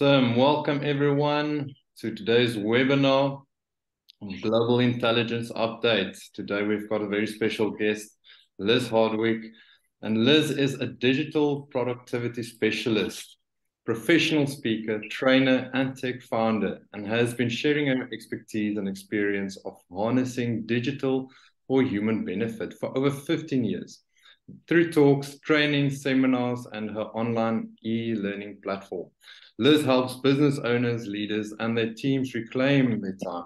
Welcome everyone to today's webinar on Global Intelligence Update. Today we've got a very special guest, Liz Hardwick. And Liz is a digital productivity specialist, professional speaker, trainer, and tech founder, and has been sharing her expertise and experience of harnessing digital for human benefit for over 15 years through talks, training, seminars, and her online e-learning platform. Liz helps business owners, leaders, and their teams reclaim their time,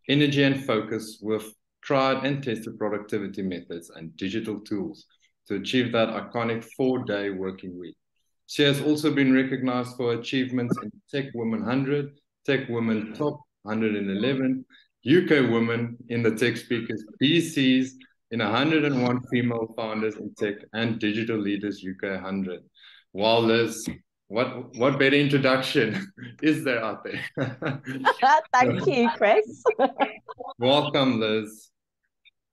energy, and focus with tried and tested productivity methods and digital tools to achieve that iconic 4-day working week. She has also been recognized for achievements in Tech Women 100, Tech Women Top 111, UK Women in the Tech Speakers BCs, in 101 female founders in tech, and Digital Leaders UK 100. Wow, Liz, what better introduction is there out there? Thank you, Chris. Welcome, Liz.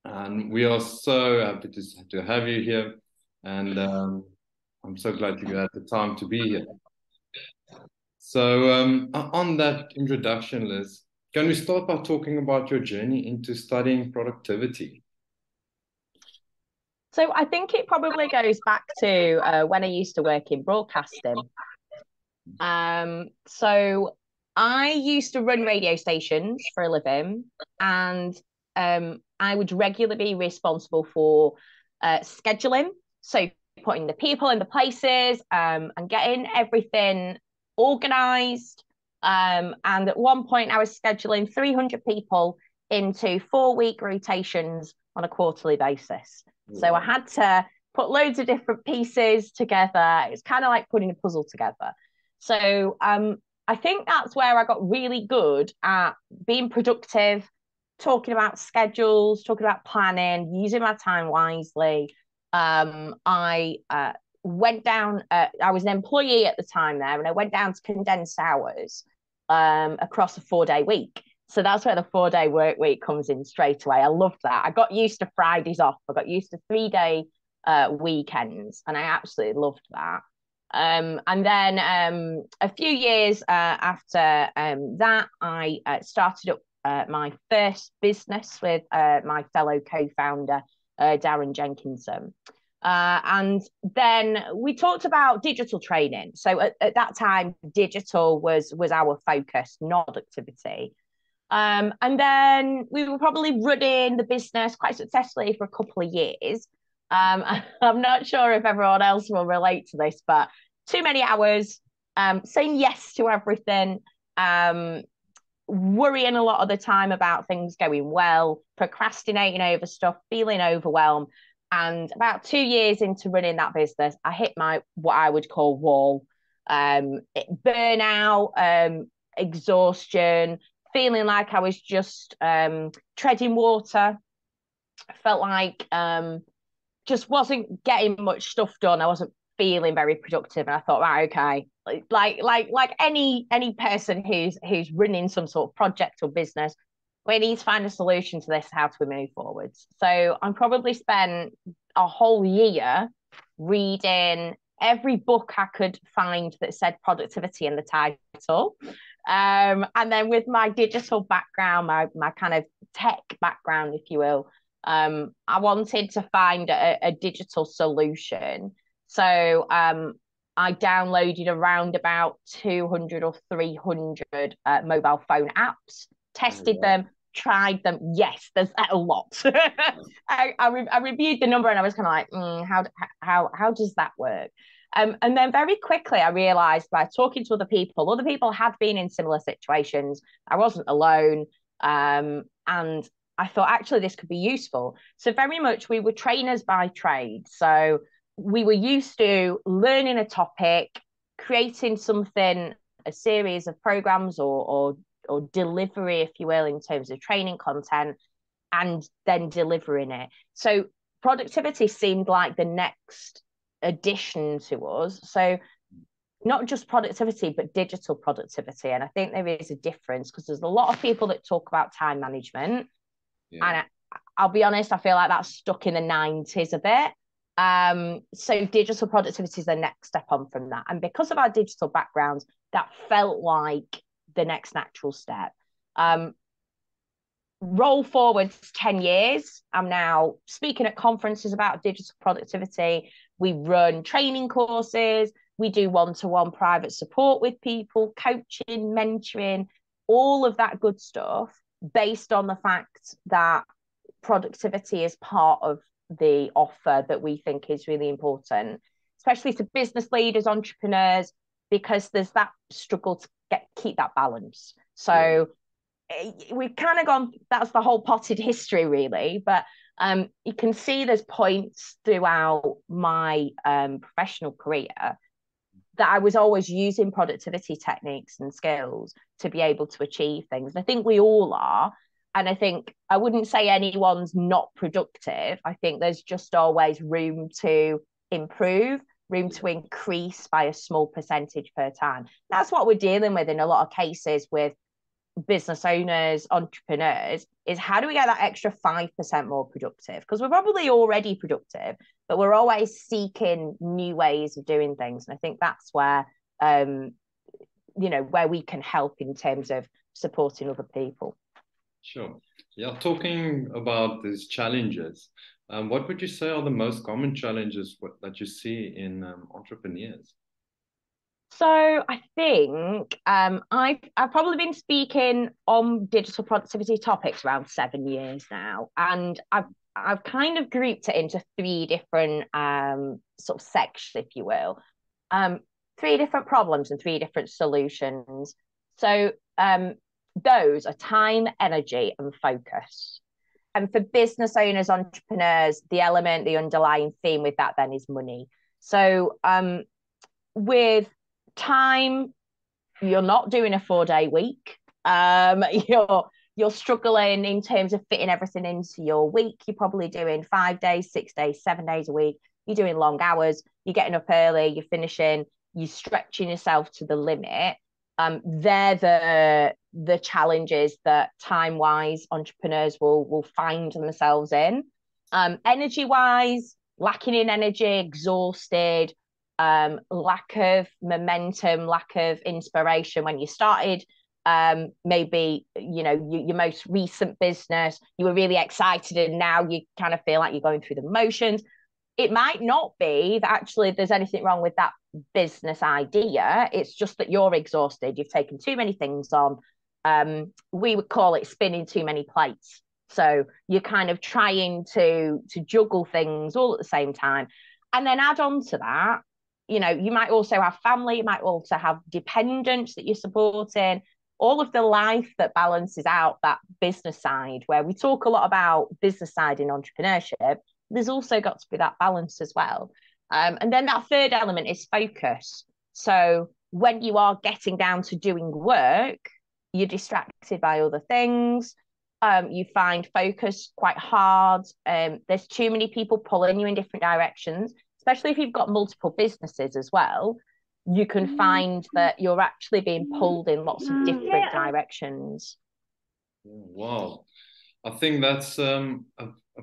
And we are so happy to have you here. And I'm so glad you had the time to be here. So on that introduction, Liz, can we start by talking about your journey into studying productivity? So I think it probably goes back to when I used to work in broadcasting. So I used to run radio stations for a living, and I would regularly be responsible for scheduling. So putting the people in the places and getting everything organized. And at one point I was scheduling 300 people into 4-week rotations on a quarterly basis. So I had to put loads of different pieces together. It's kind of like putting a puzzle together. So I think that's where I got really good at being productive, talking about schedules, talking about planning, using my time wisely. I went down, I was an employee at the time there, and I went down to condensed hours across a 4-day week. So that's where the 4-day work week comes in straight away. I loved that. I got used to Fridays off. I got used to 3-day weekends, and I absolutely loved that. And then a few years after that, I started up my first business with my fellow co-founder, Darren Jenkinson. And then we talked about digital training. So at that time, digital was our focus, not productivity. And then we were probably running the business quite successfully for a couple of years. I'm not sure if everyone else will relate to this, but too many hours, saying yes to everything, worrying a lot of the time about things going well, procrastinating over stuff, feeling overwhelmed. And about 2 years into running that business, I hit what I would call wall. Burnout, exhaustion, feeling like I was just treading water. I felt like just wasn't getting much stuff done. I wasn't feeling very productive, and I thought, right, okay, like any person who's running some sort of project or business, we need to find a solution to this. How do we move forwards? So I probably spent a whole year reading every book I could find that said productivity in the title. And then with my digital background, my kind of tech background, if you will, I wanted to find a digital solution. So I downloaded around about 200 or 300 mobile phone apps, tested them, tried them. Yes, there's a lot. I reviewed the number, and I was kind of like, how does that work? And then very quickly I realized, by talking to other people had been in similar situations. I wasn't alone. And I thought, actually, this could be useful. So very much we were trainers by trade. So we were used to learning a topic, creating something, a series of programs or delivery, if you will, in terms of training content, and then delivering it. So productivity seemed like the next addition to us. So not just productivity, but digital productivity. And I think there is a difference, because there's a lot of people that talk about time management. Yeah. And I'll be honest, I feel like that's stuck in the 90s a bit. So digital productivity is the next step on from that. And because of our digital backgrounds, that felt like the next natural step. Roll forward 10 years, I'm now speaking at conferences about digital productivity. We run training courses, we do one-to-one private support with people, coaching, mentoring, all of that good stuff, based on the fact that productivity is part of the offer that we think is really important, especially to business leaders, entrepreneurs, because there's that struggle to keep that balance. So we've kind of gone, that's the whole potted history really, but you can see there's points throughout my professional career that I was always using productivity techniques and skills to be able to achieve things. And I think we all are. And I think I wouldn't say anyone's not productive. I think there's just always room to improve, room to increase by a small percentage per time. That's what we're dealing with in a lot of cases with business owners, entrepreneurs, is how do we get that extra 5% more productive? Because we're probably already productive, but we're always seeking new ways of doing things. And I think that's where, where we can help in terms of supporting other people. Sure. Yeah, talking about these challenges, what would you say are the most common challenges that you see in entrepreneurs? So I think I've probably been speaking on digital productivity topics around 7 years now, and I've kind of grouped it into 3 different sort of sections, if you will, 3 different problems and 3 different solutions. So those are time, energy, and focus. And for business owners, entrepreneurs, the underlying theme with that then is money. So with time, you're not doing a 4-day week. You're struggling in terms of fitting everything into your week. You're probably doing 5 days, 6 days, 7 days a week. You're doing long hours. You're getting up early. You're finishing. You're stretching yourself to the limit. They're the challenges that time-wise entrepreneurs will find themselves in. Energy-wise, lacking in energy, exhausted, lack of momentum, lack of inspiration when you started. Maybe your most recent business, you were really excited and now you kind of feel like you're going through the motions. It might not be that actually there's anything wrong with that business idea. It's just that you're exhausted. You've taken too many things on. We would call it spinning too many plates. So you're kind of trying to juggle things all at the same time. And then add on to that, you might also have family, you might also have dependents that you're supporting, all of the life that balances out that business side, where we talk a lot about business side in entrepreneurship. There's also got to be that balance as well. And then that third element is focus. So when you are getting down to doing work, you're distracted by other things. You find focus quite hard. There's too many people pulling you in different directions, especially if you've got multiple businesses as well. You can find that you're actually being pulled in lots of different directions. Wow. I think that's a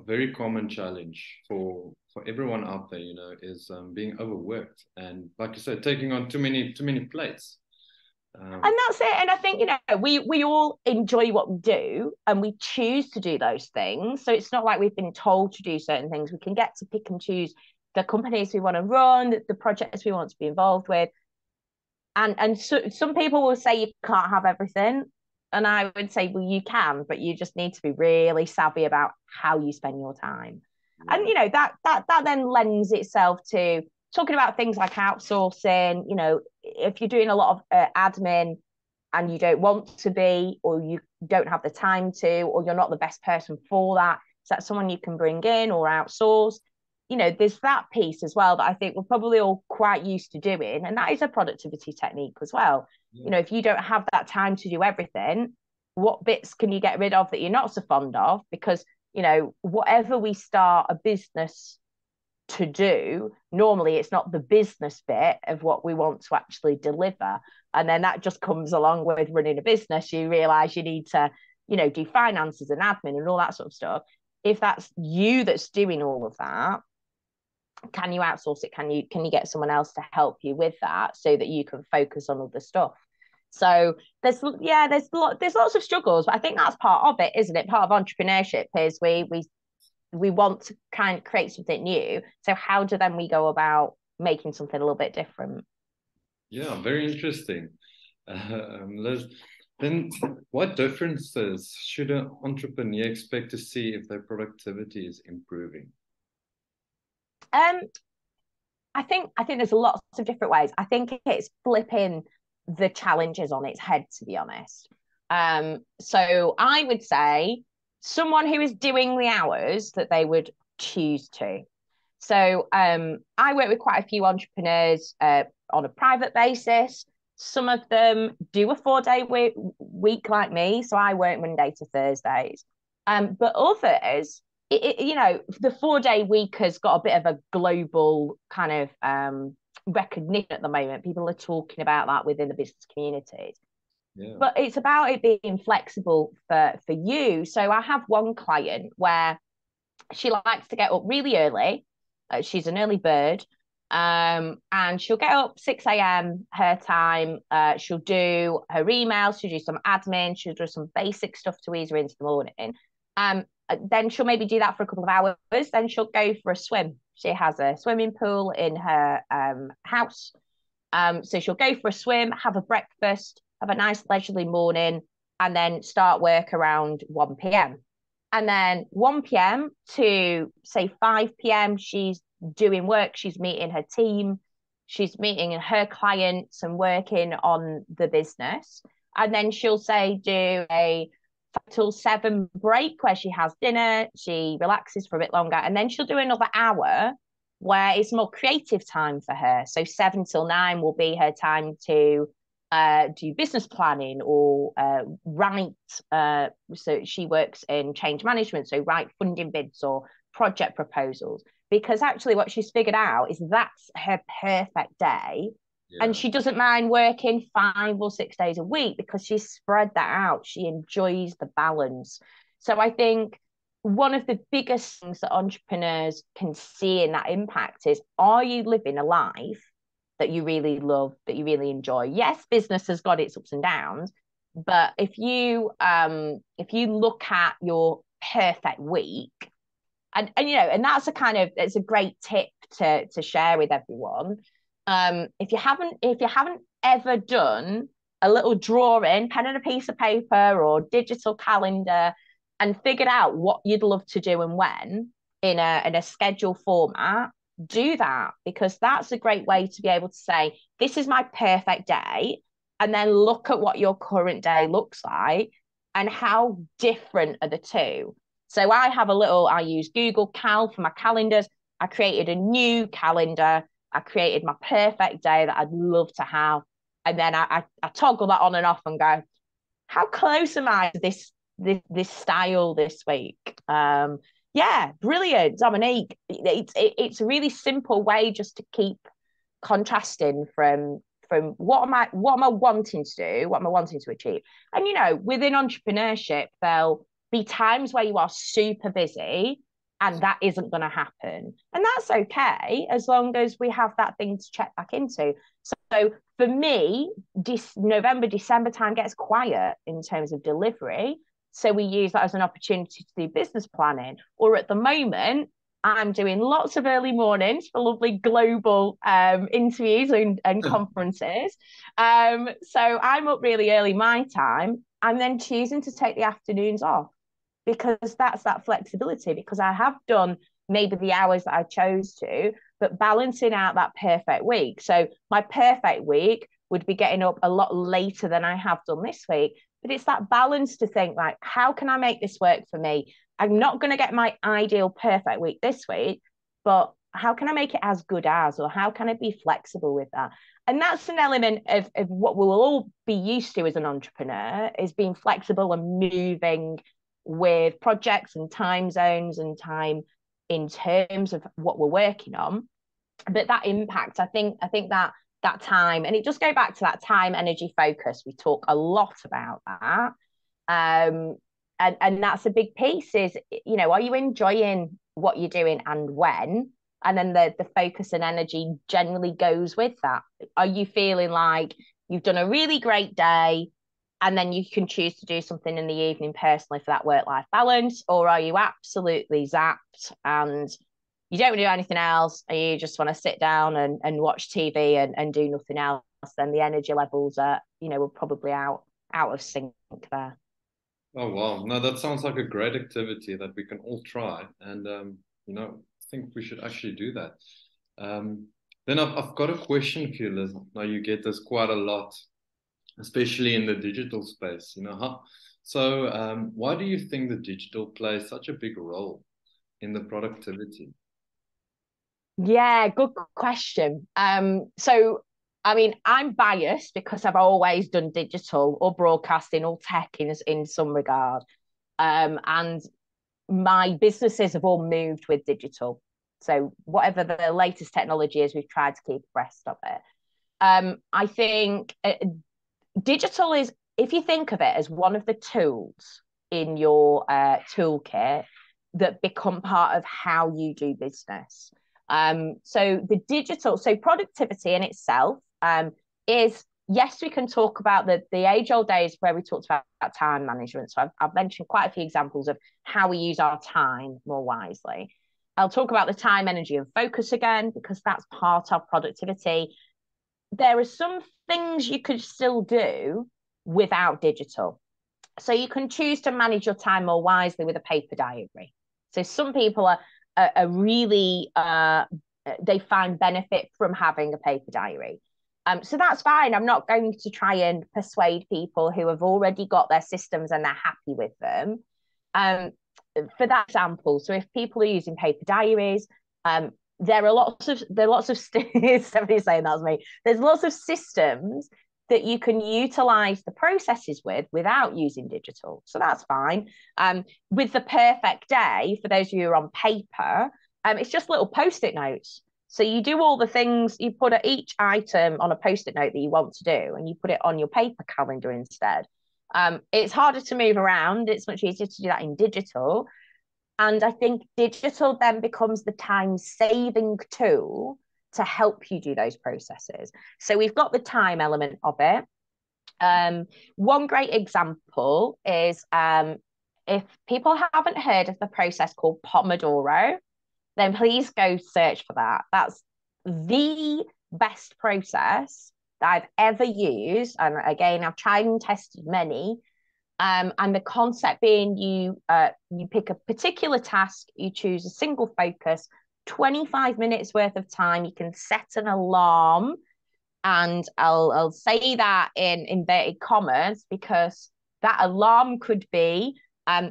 very common challenge for everyone out there, is being overworked and, like you said, taking on too many plates. And that's it. And I think, we all enjoy what we do and we choose to do those things. So it's not like we've been told to do certain things. We can get to pick and choose the companies we want to run, the projects we want to be involved with. And so, some people will say you can't have everything. And I would say, well, you can, but you just need to be really savvy about how you spend your time. Yeah. And, that then lends itself to talking about things like outsourcing. If you're doing a lot of admin and you don't want to be, or you don't have the time to, or you're not the best person for that, is that someone you can bring in or outsource? There's that piece as well that I think we're probably all quite used to doing. And that is a productivity technique as well. Yeah. If you don't have that time to do everything, what bits can you get rid of that you're not so fond of? Because, whatever we start a business to do, normally it's not the business bit of what we want to actually deliver. And then that just comes along with running a business. You realize you need to, do finances and admin and all that sort of stuff. If that's you that's doing all of that, can you outsource it? Can you get someone else to help you with that so that you can focus on other stuff? So there's lots of struggles, but I think that's part of it, isn't it? Part of entrepreneurship is we want to kind of create something new. So how do then we go about making something a little bit different? Yeah, very interesting. Liz, then what differences should an entrepreneur expect to see if their productivity is improving? Um, I think there's lots of different ways. I think it's flipping the challenges on its head, to be honest. So I would say someone who is doing the hours that they would choose to. So I work with quite a few entrepreneurs on a private basis. Some of them do a 4-day week like me. So I work Monday to Thursdays. But others, the 4-day week has got a bit of a global kind of recognition at the moment. People are talking about that within the business communities. Yeah. But it's about it being flexible for you. So I have one client where she likes to get up really early. She's an early bird. And she'll get up 6 a.m. her time. She'll do her emails, she'll do some admin, she'll do some basic stuff to ease her into the morning. Then she'll maybe do that for a couple of hours. Then she'll go for a swim. She has a swimming pool in her house. So she'll go for a swim, have a breakfast, have a nice leisurely morning, and then start work around 1 p.m. And then 1 p.m. to say 5 p.m., she's doing work, she's meeting her team, she's meeting her clients and working on the business. And then she'll say do a 5 till 7 break where she has dinner, she relaxes for a bit longer, and then she'll do another hour where it's more creative time for her. So 7 till 9 will be her time to do business planning or write. So she works in change management, so write funding bids or project proposals. Because actually, what she's figured out is that's her perfect day. Yeah. And she doesn't mind working 5 or 6 days a week because she's spread that out. She enjoys the balance. So I think one of the biggest things that entrepreneurs can see in that impact is, are you living a life that you really love, that you really enjoy? Yes, business has got its ups and downs, but if you look at your perfect week, and that's it's a great tip to share with everyone. If you haven't ever done a little drawing, pen and a piece of paper or digital calendar, and figured out what you'd love to do and when in a schedule format, do that, because that's a great way to be able to say, this is my perfect day, and then look at what your current day looks like and how different are the two. So I use Google Cal for my calendars. I created a new calendar. I created my perfect day that I'd love to have. And then I toggle that on and off and go, how close am I to this style this week? Yeah, brilliant, Dominique. It's a really simple way just to keep contrasting from what am I wanting to do, what am I wanting to achieve. And within entrepreneurship, there'll be times where you are super busy and that isn't going to happen. And that's okay, as long as we have that thing to check back into. So for me, November, December time gets quiet in terms of delivery. So we use that as an opportunity to do business planning. Or at the moment, I'm doing lots of early mornings for lovely global interviews and conferences. So I'm up really early my time. I'm then choosing to take the afternoons off, because that's that flexibility, because I have done maybe the hours that I chose to, but balancing out that perfect week. So my perfect week would be getting up a lot later than I have done this week. But it's that balance to think, like, how can I make this work for me? I'm not going to get my ideal perfect week this week, but how can I make it as good as, or how can I be flexible with that? And that's an element of what we'll all be used to as an entrepreneur, is being flexible and moving with projects and time zones and time in terms of what we're working on. But that impact, I think that time, and it does go back to that time, energy, focus. We talk a lot about that. And that's a big piece is, are you enjoying what you're doing and when? And then the focus and energy generally goes with that. Are you feeling like you've done a really great day, and then you can choose to do something in the evening personally for that work-life balance? Or are you absolutely zapped and you don't do anything else and you just want to sit down and watch TV and do nothing else? Then the energy levels are, are probably out of sync there. Oh, wow. No, that sounds like a great activity that we can all try. And, I think we should actually do that. Then I've got a question for you, Liz. Now, you get this quite a lot, especially in the digital space. Why do you think the digital plays such a big role in the productivity? Yeah, good question. So I mean, I'm biased because I've always done digital or broadcasting or tech in some regard. And my businesses have all moved with digital. So whatever the latest technology is, we've tried to keep abreast of it. I think digital is, if you think of it as one of the tools in your toolkit that become part of how you do business. So productivity in itself is, yes, we can talk about the age-old days where we talked about time management. So I've mentioned quite a few examples of how we use our time more wisely. I'll talk about the time, energy, and focus again, because that's part of productivity. There are some things you could still do without digital. So you can choose to manage your time more wisely with a paper diary. So some people are really, they find benefit from having a paper diary. So that's fine. I'm not going to try and persuade people who have already got their systems and they're happy with them. For that example, so if people are using paper diaries, there are lots of somebody's saying that's me. There's lots of systems that you can utilize the processes without using digital. So that's fine. With the perfect day, for those of you who are on paper, it's just little post-it notes. So you do all the things, you put each item on a post-it note that you want to do, and you put it on your paper calendar instead. It's harder to move around. It's much easier to do that in digital. And I think digital then becomes the time-saving tool to help you do those processes. So we've got the time element of it. One great example is if people haven't heard of the process called Pomodoro, then please go search for that. That's the best process that I've ever used. And again, I've tried and tested many. And the concept being you pick a particular task, you choose a single focus, 25 minutes worth of time. You can set an alarm, and I'll say that in inverted commas because that alarm could be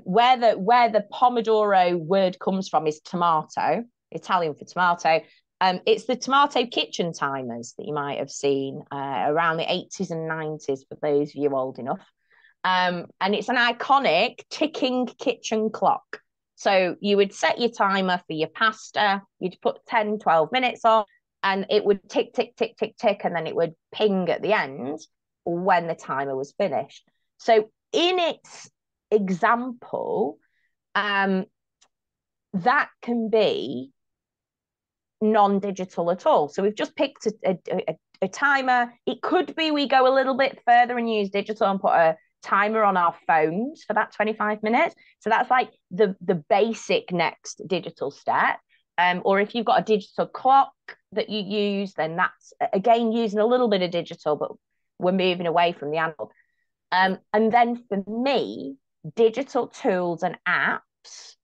where the Pomodoro word comes from is tomato, Italian for tomato. It's the tomato kitchen timers that you might have seen around the 80s and 90s for those of you old enough. And it's an iconic ticking kitchen clock. So you would set your timer for your pasta, you'd put 10, 12 minutes on, and it would tick, tick, tick, tick, tick, and then it would ping at the end when the timer was finished. So in its example, that can be non-digital at all. So we've just picked a timer. It could be we go a little bit further and use digital and put a timer on our phones for that 25 minutes. So that's like the basic next digital step. Or if you've got a digital clock that you use, then that's again using a little bit of digital, but we're moving away from the analog. And then for me, digital tools and apps.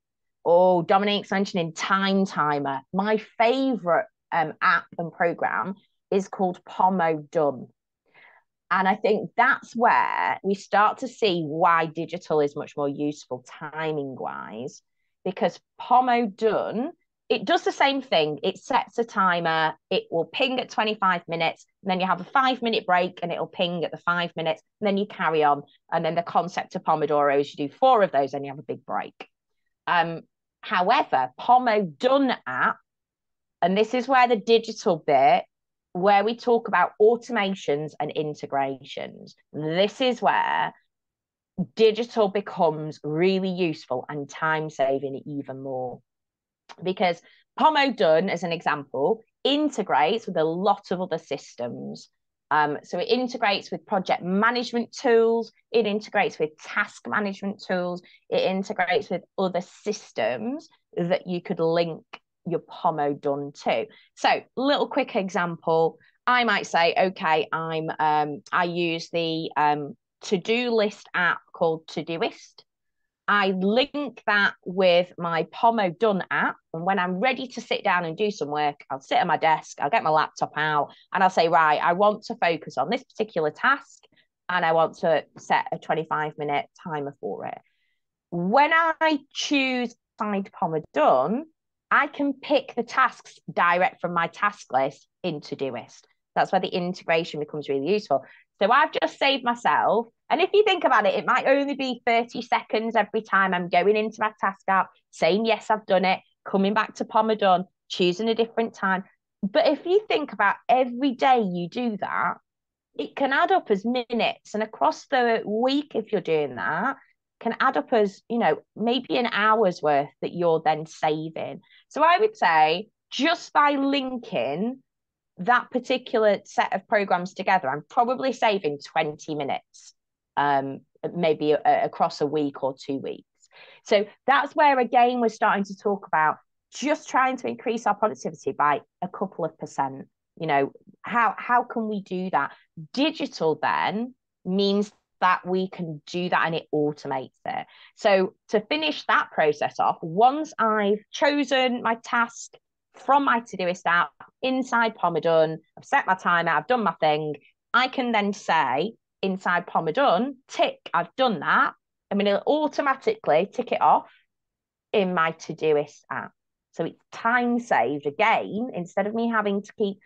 Oh, Dominique's mentioning Time Timer. My favorite app and program is called Pomodoro. And I think that's where we start to see why digital is much more useful timing wise, because Pomodoro, it does the same thing. It sets a timer, it will ping at 25 minutes, and then you have a 5-minute break and it'll ping at the 5 minutes, and then you carry on. And then the concept of Pomodoro is you do 4 of those and you have a big break. However, Pomodoro app, and this is where the digital bit, where we talk about automations and integrations, this is where digital becomes really useful and time saving even more. Because Pomodoro, as an example, integrates with a lot of other systems. So it integrates with project management tools, it integrates with task management tools, it integrates with other systems that you could link your Pomodoro to. So, little quick example, I might say, okay, I use the to-do list app called Todoist. I link that with my Pomodoro app. And when I'm ready to sit down and do some work, I'll sit at my desk, I'll get my laptop out, and I'll say, right, I want to focus on this particular task, and I want to set a 25-minute timer for it. When I choose Find Pomodoro, I can pick the tasks direct from my task list into Todoist. That's where the integration becomes really useful. So I've just saved myself. And if you think about it, it might only be 30 seconds every time I'm going into my task app, saying, yes, I've done it, coming back to Pomodoro, choosing a different time. But if you think about every day you do that, it can add up as minutes. And across the week, if you're doing that, can add up as, maybe an hour's worth that you're then saving. So I would say just by linking that particular set of programs together, I'm probably saving 20 minutes, maybe across a week or 2 weeks. So that's where, again, we're starting to talk about just trying to increase our productivity by a couple of percent. How can we do that? Digital then means that we can do that and it automates it. So to finish that process off, once I've chosen my task from my Todoist app inside Pomodoro, I've set my timer, I've done my thing, I can then say inside Pomodoro, tick, I've done that. I mean, it'll automatically tick it off in my Todoist app. So it's time saved again. Instead of me having to keep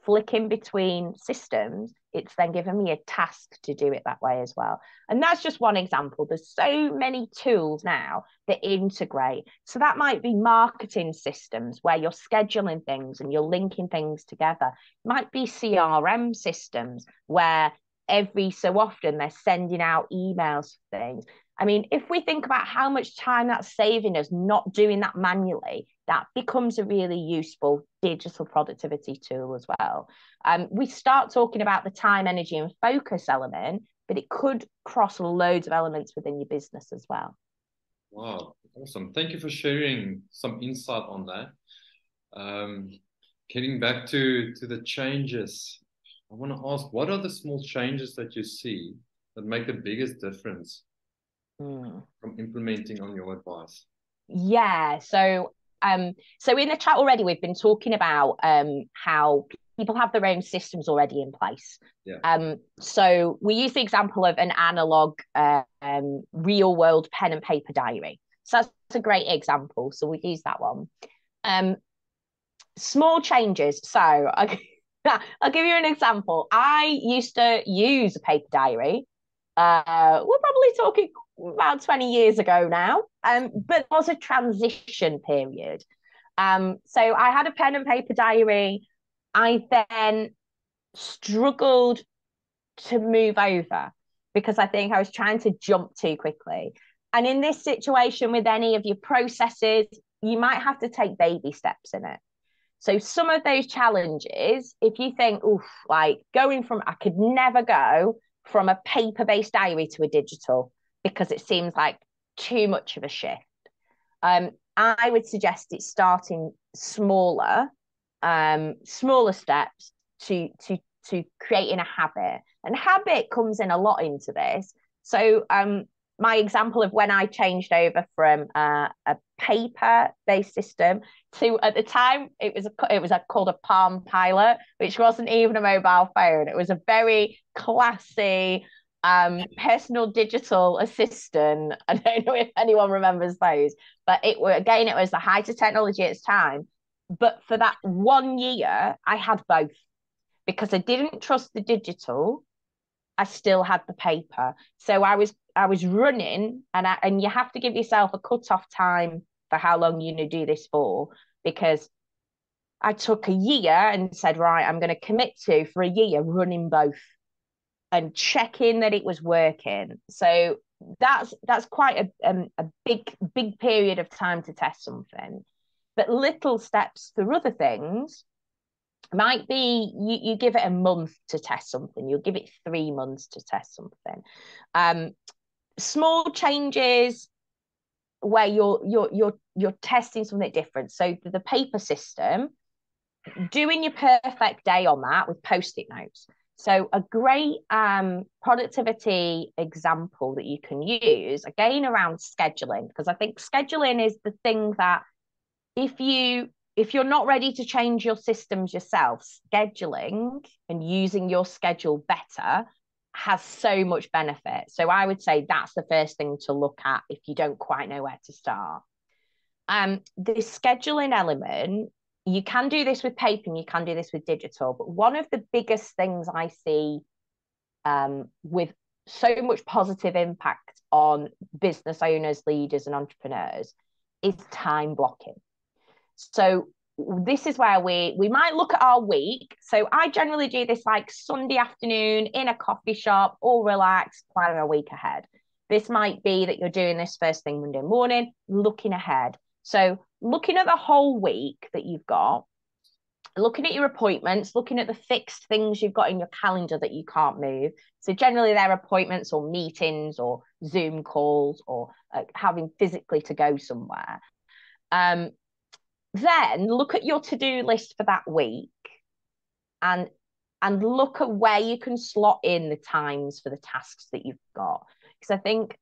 flicking between systems, it's then given me a task to do it that way as well. And that's just one example. There's so many tools now that integrate. So that might be marketing systems where you're scheduling things and you're linking things together. It might be CRM systems where every so often they're sending out emails for things. I mean, if we think about how much time that's saving us not doing that manually, that becomes a really useful digital productivity tool as well. We start talking about the time, energy, and focus element, but it could cross loads of elements within your business as well. Wow, awesome. Thank you for sharing some insight on that. Getting back to the changes, I want to ask, what are the small changes that you see that make the biggest difference from implementing on your advice? Yeah, so in the chat already, we've been talking about how people have their own systems already in place. Yeah. So we use the example of an analog real world pen and paper diary. So that's a great example. So we use that one. Small changes. So I'll give you an example. I used to use a paper diary. We're probably talking about 20 years ago now, but there was a transition period. So I had a pen and paper diary. I then struggled to move over because I think I was trying to jump too quickly. And in this situation with any of your processes, you might have to take baby steps in it. So some of those challenges, if you think, oof, like I could never go from a paper-based diary to a digital because it seems like too much of a shift. I would suggest it's starting smaller steps to creating a habit. And habit comes in a lot into this. So my example of when I changed over from a paper-based system to, at the time, it was called a Palm Pilot, which wasn't even a mobile phone. It was a very classy personal digital assistant. I don't know if anyone remembers those, but it was the height of technology at its time. But for that 1 year, I had both because I didn't trust the digital. I still had the paper. So I was running, and you have to give yourself a cut-off time for how long you're going to do this for, because I took a year and said, right, I'm going to commit to for a year running both and checking that it was working. So that's quite a big period of time to test something. But little steps for other things might be you give it a month to test something, you'll give it 3 months to test something. Small changes where you're testing something different. So the paper system, doing your perfect day on that with post-it notes. So a great productivity example that you can use, again, around scheduling, because I think scheduling is the thing that if you're not ready to change your systems yourself, scheduling and using your schedule better has so much benefit. So I would say that's the first thing to look at if you don't quite know where to start. The scheduling element, you can do this with paper and you can do this with digital, but one of the biggest things I see with so much positive impact on business owners, leaders, and entrepreneurs is time blocking. So this is where we might look at our week. So I generally do this like Sunday afternoon in a coffee shop, all relaxed, planning a week ahead. This might be that you're doing this first thing Monday morning, looking ahead. So looking at the whole week that you've got, looking at your appointments, looking at the fixed things you've got in your calendar that you can't move. So generally they're appointments or meetings or Zoom calls or having physically to go somewhere. Then look at your to-do list for that week and look at where you can slot in the times for the tasks that you've got. Because I think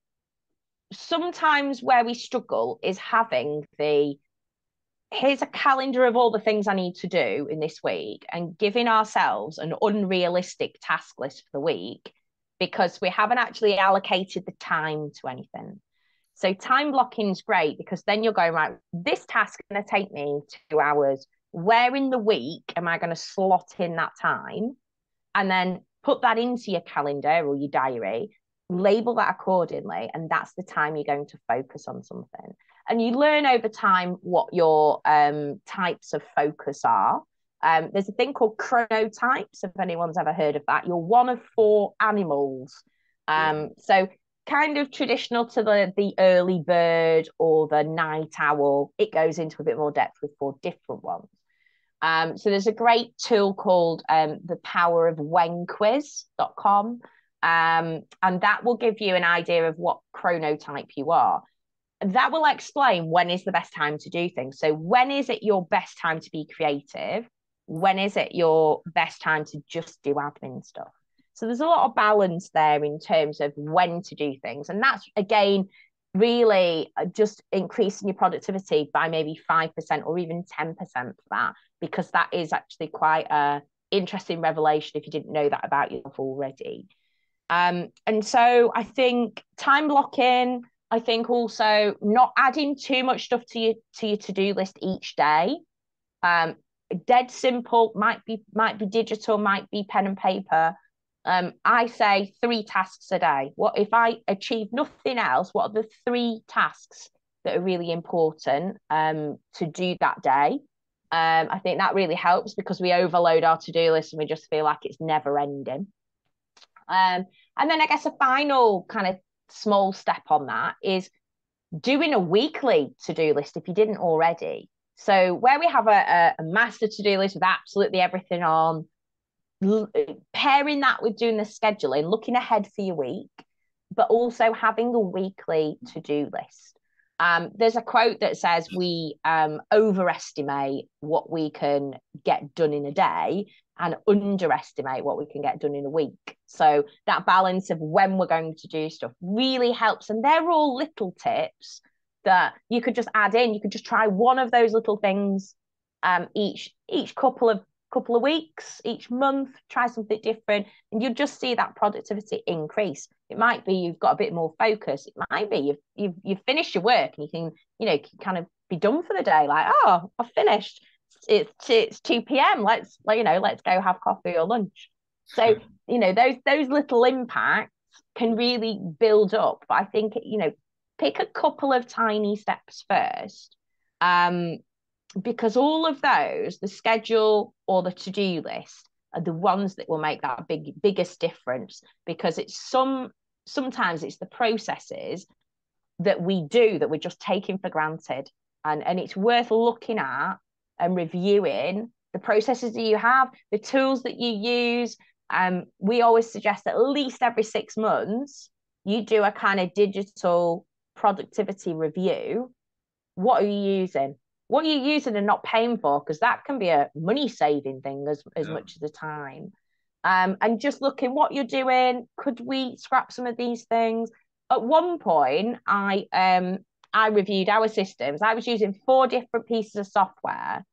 sometimes where we struggle is having here's a calendar of all the things I need to do in this week and giving ourselves an unrealistic task list for the week because we haven't actually allocated the time to anything. So time blocking is great because then you're going, right, this task is going to take me 2 hours. Where in the week am I going to slot in that time? And then put that into your calendar or your diary, label that accordingly. And that's the time you're going to focus on something. And you learn over time what your types of focus are. There's a thing called chronotypes, if anyone's ever heard of that. You're one of 4 animals. So kind of traditional to the early bird or the night owl. It goes into a bit more depth with 4 different ones. So there's a great tool called the power of whenquiz.com. And that will give you an idea of what chronotype you are. That will explain when is the best time to do things. So when is it your best time to be creative? When is it your best time to just do admin stuff? So there's a lot of balance there in terms of when to do things. And that's, again, really just increasing your productivity by maybe 5% or even 10% for that, because that is actually quite an interesting revelation if you didn't know that about yourself already. And so I think time blocking, I think also not adding too much stuff to your to-do list each day. Dead simple, might be digital, might be pen and paper. I say 3 tasks a day. What if I achieve nothing else? What are the 3 tasks that are really important to do that day? I think that really helps because we overload our to-do list and we just feel like it's never ending. And then I guess a final kind of small step on that is doing a weekly to-do list if you didn't already. So where we have a master to-do list with absolutely everything on, pairing that with doing the scheduling, looking ahead for your week, but also having a weekly to-do list. There's a quote that says we overestimate what we can get done in a day and underestimate what we can get done in a week. So that balance of when we're going to do stuff really helps. And they're all little tips that you could just add in. You could just try one of those little things each couple of weeks, each month, try something different, and you'll just see that productivity increase. It might be you've got a bit more focus. It might be you've finished your work and you can kind of be done for the day. Like, oh, I've finished. It's 2 p.m. Let's go have coffee or lunch. So those little impacts can really build up. But I think pick a couple of tiny steps first. Because all of those, the schedule or the to-do list, are the ones that will make that biggest difference, because sometimes it's the processes that we do that we're just taking for granted. And it's worth looking at and reviewing the processes that you have, the tools that you use. We always suggest at least every 6 months, you do a kind of digital productivity review. What are you using? What are you using and not paying for? Because that can be a money saving thing as much as the time. And just looking what you're doing. Could we scrap some of these things? At one point, I reviewed our systems. I was using 4 different pieces of software,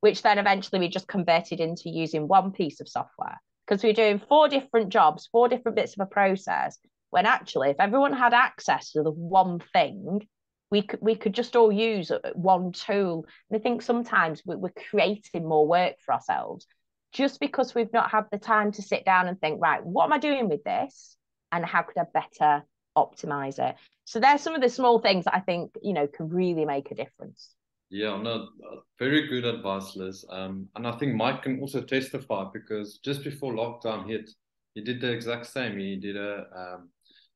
which then eventually we just converted into using one piece of software, because we were doing 4 different jobs, 4 different bits of a process. When actually, if everyone had access to the one thing, we could just all use one tool. And I think sometimes we're creating more work for ourselves just because we've not had the time to sit down and think, right, what am I doing with this? And how could I better optimize it? So there's some of the small things that I think, can really make a difference. Yeah, no, very good advice, Liz. And I think Mike can also testify, because just before lockdown hit, he did the exact same. He did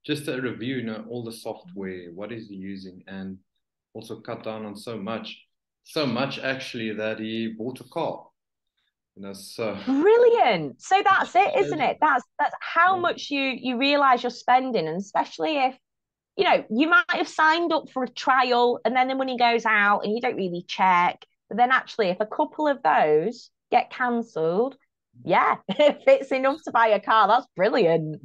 just a review, all the software, what is he using, and also cut down on so much actually that he bought a car. So brilliant. So that's it, isn't it? That's how much you realize you're spending, and especially if you might have signed up for a trial and then the money goes out and you don't really check. But then actually, if a couple of those get cancelled, if it's enough to buy a car, that's brilliant.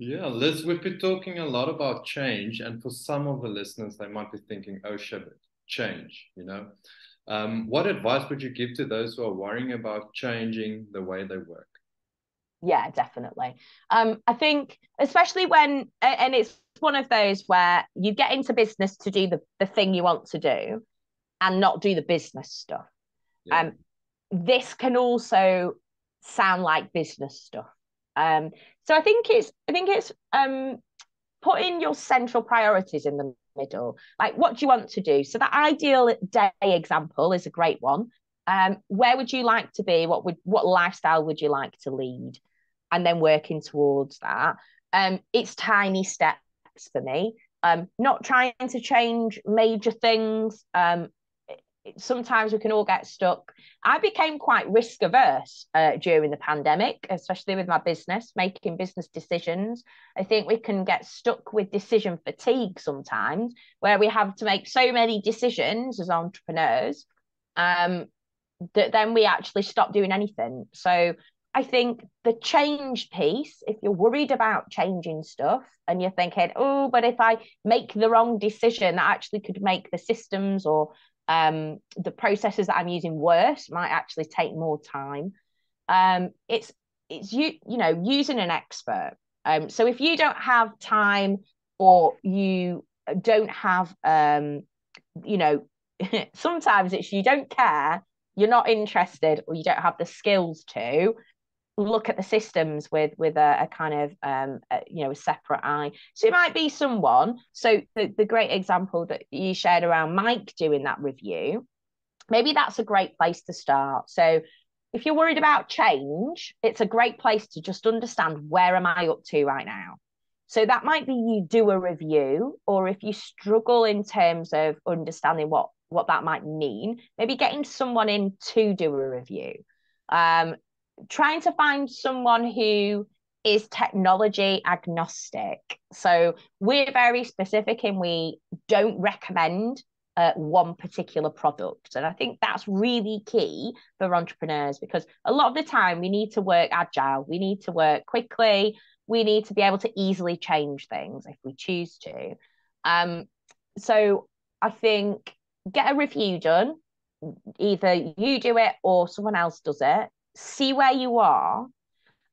Yeah, Liz, we've been talking a lot about change, and for some of the listeners, they might be thinking, "Oh shit, change." What advice would you give to those who are worrying about changing the way they work? Yeah, definitely. I think especially when, and it's one of those where you get into business to do the thing you want to do and not do the business stuff. Yeah. This can also sound like business stuff. So I think it's putting your central priorities in the middle. Like, what do you want to do? So the ideal day example is a great one. Where would you like to be? What lifestyle would you like to lead? And then working towards that. It's tiny steps for me. Not trying to change major things. Sometimes we can all get stuck. I became quite risk averse during the pandemic, especially with my business, making business decisions. I think we can get stuck with decision fatigue sometimes, where we have to make so many decisions as entrepreneurs that then we actually stop doing anything. So I think the change piece, if you're worried about changing stuff and you're thinking, oh, but if I make the wrong decision, that actually could make the systems or the processes that I'm using worse, might actually take more time. It's using an expert. So if you don't have time, or you don't have sometimes it's you don't care, you're not interested, or you don't have the skills to look at the systems with a kind of a separate eye. So it might be someone. So the great example that you shared around Mike doing that review, maybe that's a great place to start. So if you're worried about change, it's a great place to just understand, where am I up to right now? So that might be you do a review, or if you struggle in terms of understanding what that might mean, maybe getting someone in to do a review. Trying to find someone who is technology agnostic. So we're very specific, and we don't recommend one particular product. And I think that's really key for entrepreneurs, because a lot of the time we need to work agile, we need to work quickly, we need to be able to easily change things if we choose to. So I think get a review done. Either you do it or someone else does it. See where you are.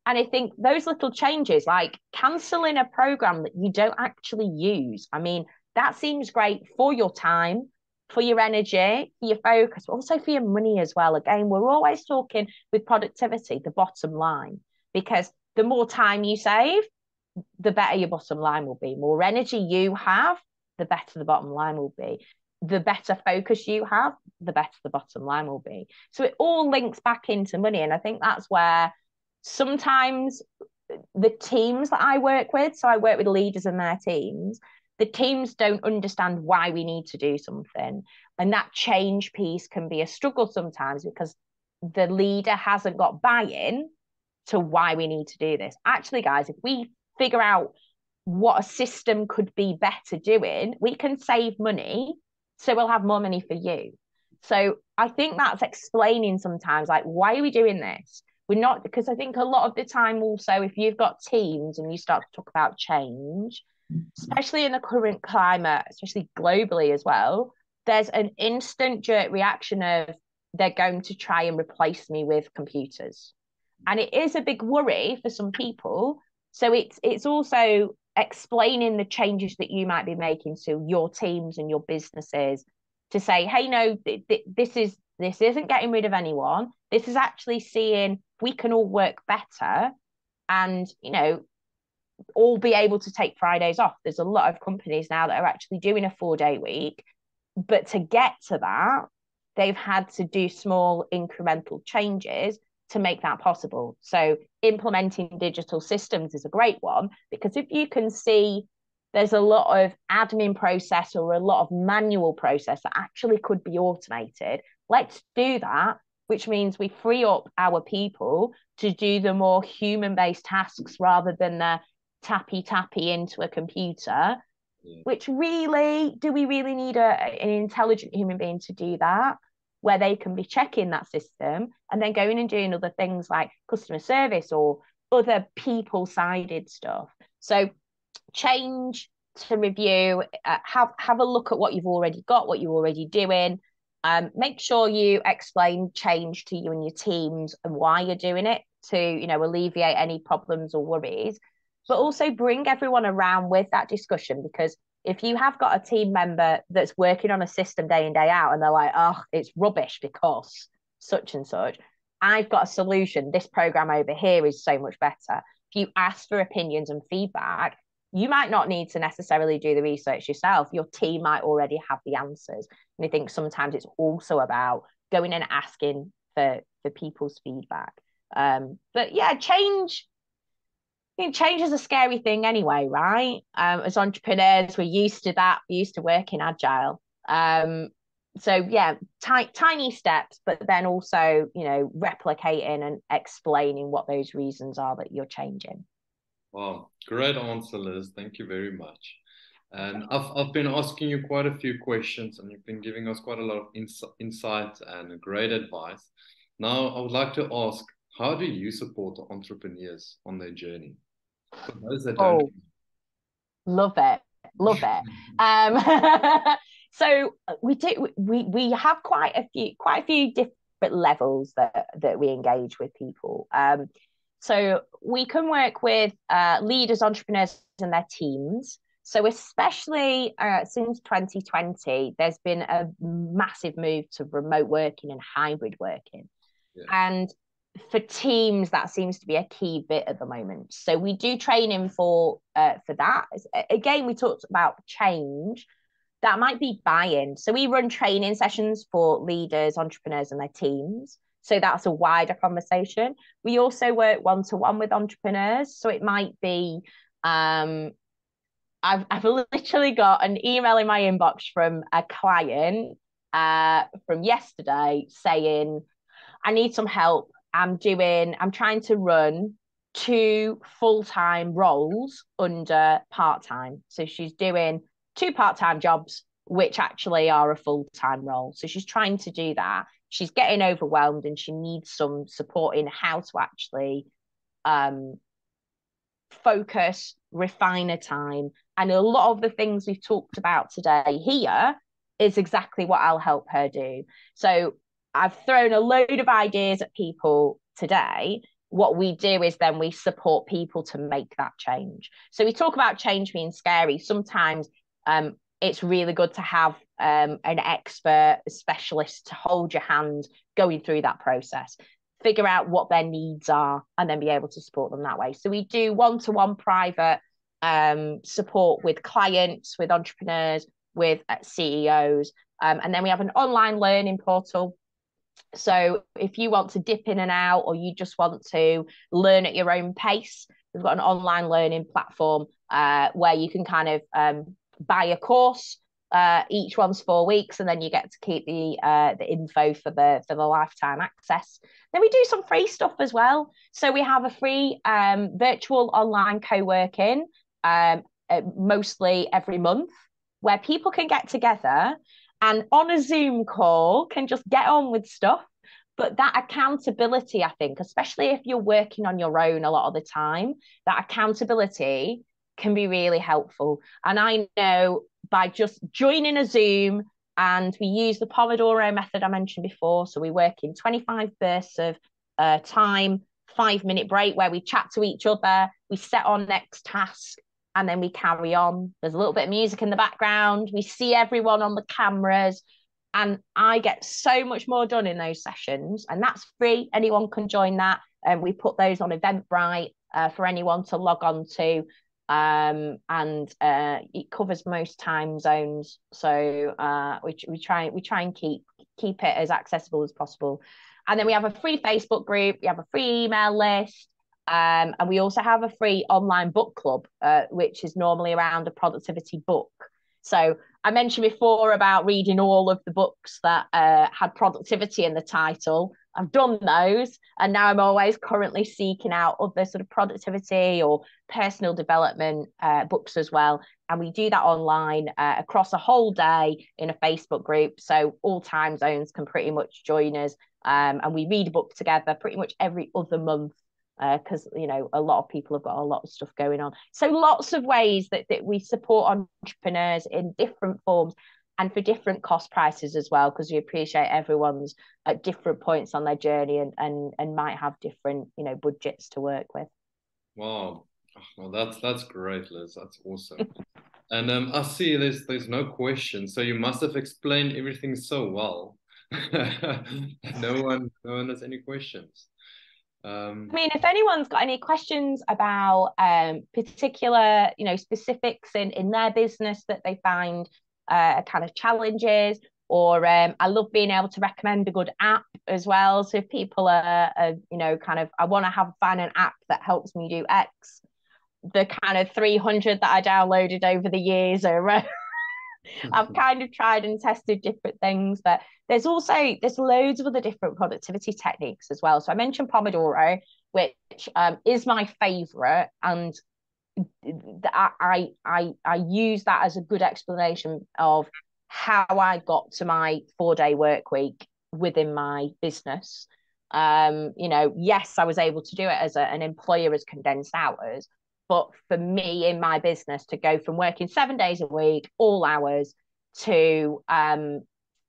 And I think those little changes, like cancelling a program that you don't actually use, I mean, that seems great for your time, for your energy, for your focus, but also for your money as well. Again, we're always talking with productivity, the bottom line, because the more time you save, the better your bottom line will be. More energy you have, the better the bottom line will be. The better focus you have, the better the bottom line will be. So it all links back into money. And I think that's where sometimes the teams that I work with, so I work with leaders and their teams, the teams don't understand why we need to do something. And that change piece can be a struggle sometimes because the leader hasn't got buy-in to why we need to do this. Actually, guys, if we figure out what a system could be better doing, we can save money, so we'll have more money for you. So I think that's explaining sometimes, like, why are we doing this? We're not, because I think a lot of the time also, if you've got teams and you start to talk about change, especially in the current climate, especially globally as well, there's an instant jerk reaction of they're going to try and replace me with computers. And it is a big worry for some people. So it's also explaining the changes that you might be making to your teams and your businesses to say, hey, no, this isn't getting rid of anyone. This is actually seeing we can all work better and, you know, all be able to take Fridays off. There's a lot of companies now that are actually doing a 4-day week. But to get to that, they've had to do small incremental changes to make that possible. So implementing digital systems is a great one, because if you can see there's a lot of admin process or a lot of manual process that actually could be automated, let's do that, which means we free up our people to do the more human-based tasks rather than the tappy into a computer. Which really, do we really need an intelligent human being to do that? Where they can be checking that system and then going and doing other things like customer service or other people-sided stuff. So change to review, have a look at what you've already got, what you're already doing. Make sure you explain change to you and your teams and why you're doing it to, you know, alleviate any problems or worries. But also bring everyone around with that discussion, because if you have got a team member that's working on a system day in, day out, and they're like, oh, it's rubbish because such and such, I've got a solution. This program over here is so much better. If you ask for opinions and feedback, you might not need to necessarily do the research yourself. Your team might already have the answers. And I think sometimes it's also about going and asking for people's feedback. But yeah, change is a scary thing anyway, right? As entrepreneurs, we're used to that. We're used to working agile. So yeah, tiny steps, but then also, you know, replicating and explaining what those reasons are that you're changing. Wow, great answer, Liz. Thank you very much. And I've been asking you quite a few questions, and you've been giving us quite a lot of insight and great advice. Now, I would like to ask, how do you support the entrepreneurs on their journey? For those that don't. Oh, love it. So we have quite a few different levels that we engage with people. So we can work with leaders, entrepreneurs, and their teams. So especially since 2020, there's been a massive move to remote working and hybrid working. Yeah. And for teams, that seems to be a key bit at the moment. So we do training for that. Again, we talked about change. That might be buy-in. So we run training sessions for leaders, entrepreneurs, and their teams. So that's a wider conversation. We also work one-to-one with entrepreneurs. So it might be, I've literally got an email in my inbox from a client from yesterday saying, I need some help. I'm trying to run 2 full-time roles under part-time. So she's doing 2 part-time jobs, which actually are a full-time role. So she's trying to do that. She's getting overwhelmed and she needs some support in how to actually focus, refine her time. And a lot of the things we've talked about today here is exactly what I'll help her do. So I've thrown a load of ideas at people today. What we do is then we support people to make that change. So we talk about change being scary. Sometimes it's really good to have an expert, a specialist to hold your hand going through that process, figure out what their needs are, and then be able to support them that way. So we do one-to-one private support with clients, with entrepreneurs, with CEOs. And then we have an online learning portal. So if you want to dip in and out, or you just want to learn at your own pace, we've got an online learning platform where you can kind of buy a course. Each one's 4 weeks, and then you get to keep the info for the lifetime access. Then we do some free stuff as well. So we have a free virtual online co-working, mostly every month, where people can get together and on a Zoom call can just get on with stuff. But that accountability, I think, especially if you're working on your own a lot of the time, that accountability can be really helpful. And I know by just joining a Zoom, and we use the Pomodoro method I mentioned before. So we work in 25 bursts of time, 5-minute break where we chat to each other, we set our next task, and then we carry on. There's a little bit of music in the background. We see everyone on the cameras. And I get so much more done in those sessions. And that's free. Anyone can join that. And we put those on Eventbrite for anyone to log on to. And it covers most time zones. So we try and keep it as accessible as possible. And then we have a free Facebook group. We have a free email list. And we also have a free online book club, which is normally around a productivity book. So I mentioned before about reading all of the books that had productivity in the title. I've done those, and now I'm always currently seeking out other sort of productivity or personal development books as well. And we do that online across a whole day in a Facebook group. So all time zones can pretty much join us. And we read a book together pretty much every other month, because a lot of people have got a lot of stuff going on. So lots of ways that we support entrepreneurs in different forms and for different cost prices as well, because we appreciate everyone's at different points on their journey and might have different budgets to work with. Wow, well that's great, Liz. That's awesome. And I see there's no question, so you must have explained everything so well. No one has any questions. I mean, if anyone's got any questions about particular, specifics in their business that they find kind of challenges, or I love being able to recommend a good app as well. So if people are kind of, I want to find an app that helps me do X, the kind of 300 that I downloaded over the years are I've kind of tried and tested different things, but there's loads of other different productivity techniques as well. So I mentioned Pomodoro, which is my favorite, and I use that as a good explanation of how I got to my 4-day work week within my business. Yes, I was able to do it as an employer as condensed hours, but for me in my business to go from working 7 days a week, all hours, to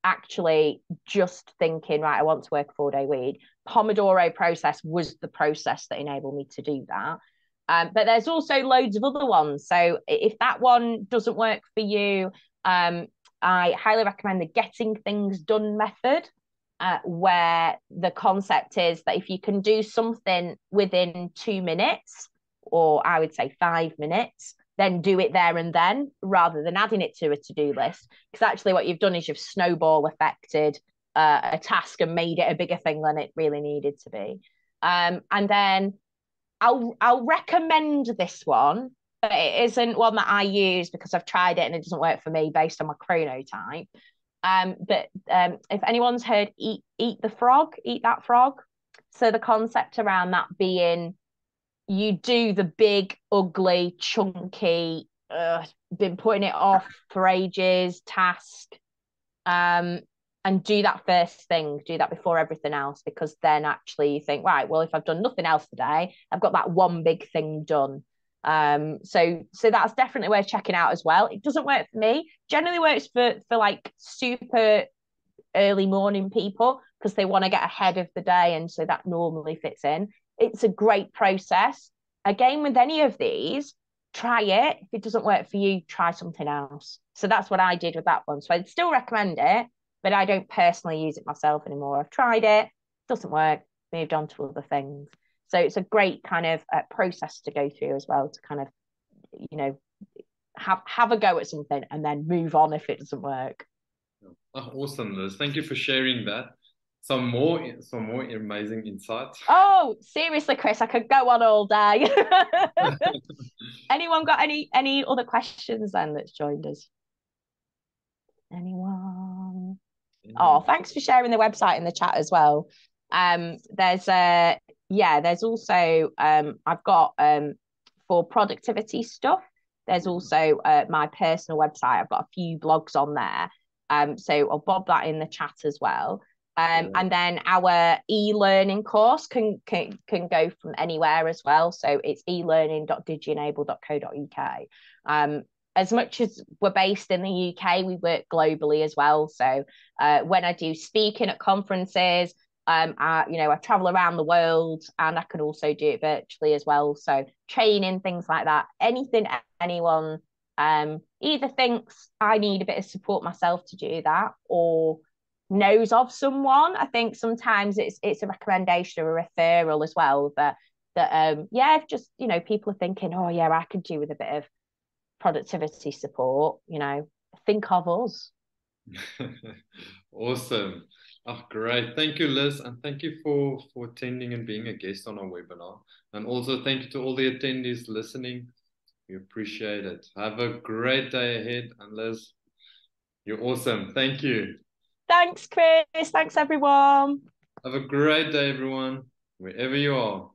actually just thinking, right, I want to work a 4-day week. Pomodoro process was the process that enabled me to do that. But there's also loads of other ones. So if that one doesn't work for you, I highly recommend the Getting Things Done method, where the concept is that if you can do something within 2 minutes, or I would say 5 minutes, then do it there and then, rather than adding it to a to-do list. Because actually what you've done is you've snowball affected a task and made it a bigger thing than it really needed to be. And then I'll recommend this one, but it isn't one that I use because I've tried it and it doesn't work for me based on my chronotype. But if anyone's heard Eat That Frog. So the concept around that being, you do the big, ugly, chunky, been putting it off for ages task, and do that first thing, do that before everything else, because then actually you think, right, well, if I've done nothing else today, I've got that one big thing done. So that's definitely worth checking out as well. It doesn't work for me. Generally works for like super early morning people because they want to get ahead of the day, and so that normally fits in. It's a great process. Again, with any of these, try it. If it doesn't work for you, try something else. So that's what I did with that one. So I'd still recommend it, but I don't personally use it myself anymore. I've tried it, doesn't work, moved on to other things. So it's a great kind of process to go through as well, to kind of, have a go at something and then move on if it doesn't work. Oh, awesome, Liz. Thank you for sharing that. some more amazing insights. Oh, seriously, Chris, I could go on all day. Anyone got any other questions then that's joined us? Anyone? Oh, thanks for sharing the website in the chat as well. There's also I've got for productivity stuff. There's also my personal website. I've got a few blogs on there. So I'll bob that in the chat as well. And then our e-learning course can go from anywhere as well. So it's elearning.digeenable.co.uk. As much as we're based in the UK, we work globally as well. So when I do speaking at conferences, I travel around the world, and I can also do it virtually as well. So training, things like that, anything anyone either thinks I need a bit of support myself to do that, or knows of someone. I think sometimes it's a recommendation or a referral as well that just people are thinking, oh yeah, I could do with a bit of productivity support, think of us. Awesome. Oh, great. Thank you, Liz. And thank you for attending and being a guest on our webinar. And also thank you to all the attendees listening. We appreciate it. Have a great day ahead. And Liz, you're awesome. Thank you. Thanks, Chris. Thanks, everyone. Have a great day, everyone, wherever you are.